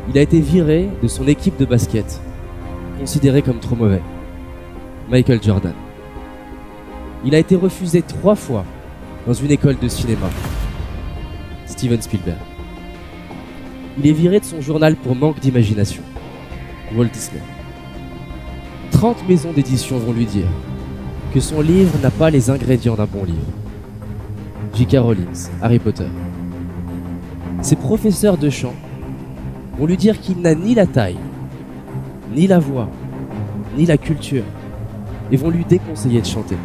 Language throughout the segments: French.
Il a été viré de son équipe de basket, considéré comme trop mauvais. Michael Jordan. Il a été refusé 3 fois dans une école de cinéma. Steven Spielberg. Il est viré de son journal pour manque d'imagination. Walt Disney. 30 maisons d'édition vont lui dire que son livre n'a pas les ingrédients d'un bon livre. J.K. Rowling, Harry Potter. Ses professeurs de chant vont lui dire qu'il n'a ni la taille, ni la voix, ni la culture, et vont lui déconseiller de chanter.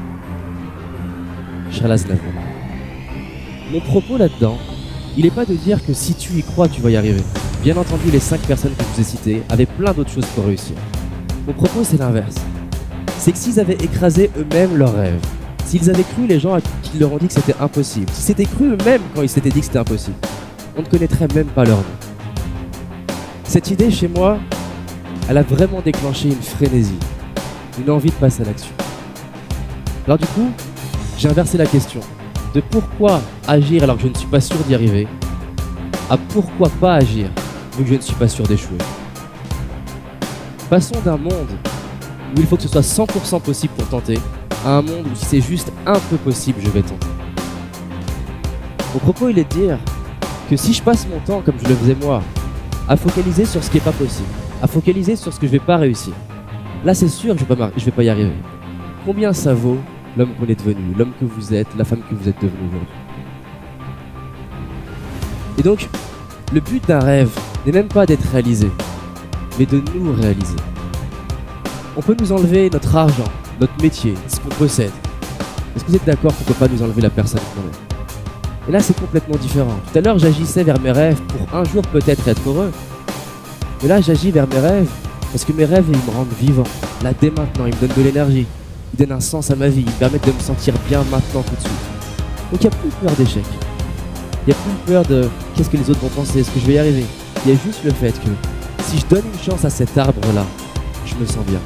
Charles Aznavour. Mon propos là-dedans, il n'est pas de dire que si tu y crois, tu vas y arriver. Bien entendu, les 5 personnes que je vous ai citées avaient plein d'autres choses pour réussir. Mon propos, c'est l'inverse. C'est que s'ils avaient écrasé eux-mêmes leurs rêves, s'ils avaient cru les gens qui leur ont dit que c'était impossible, s'ils s'étaient cru eux-mêmes quand ils s'étaient dit que c'était impossible, on ne connaîtrait même pas leur nom. Cette idée, chez moi, elle a vraiment déclenché une frénésie, une envie de passer à l'action. Alors du coup, j'ai inversé la question de pourquoi agir alors que je ne suis pas sûr d'y arriver, à pourquoi pas agir vu que je ne suis pas sûr d'échouer. Passons d'un monde où il faut que ce soit 100% possible pour tenter, à un monde où si c'est juste un peu possible, je vais tenter. Mon propos, il est de dire que si je passe mon temps, comme je le faisais moi, à focaliser sur ce qui n'est pas possible, à focaliser sur ce que je ne vais pas réussir, là c'est sûr que je vais pas y arriver. Combien ça vaut l'homme qu'on est devenu, l'homme que vous êtes, la femme que vous êtes devenue aujourd'hui? Et donc, le but d'un rêve n'est même pas d'être réalisé, mais de nous réaliser. On peut nous enlever notre argent, notre métier, ce qu'on possède. Est-ce que vous êtes d'accord qu'on ne peut pas nous enlever la personne qu'on est? Et là, c'est complètement différent. Tout à l'heure, j'agissais vers mes rêves pour un jour peut-être être heureux. Mais là, j'agis vers mes rêves parce que mes rêves, ils me rendent vivant. Là, dès maintenant, ils me donnent de l'énergie. Ils donnent un sens à ma vie. Ils me permettent de me sentir bien maintenant, tout de suite. Donc, il n'y a plus peur d'échec. Il n'y a plus peur de qu'est-ce que les autres vont penser, est-ce que je vais y arriver. Il y a juste le fait que si je donne une chance à cet arbre-là, je me sens bien.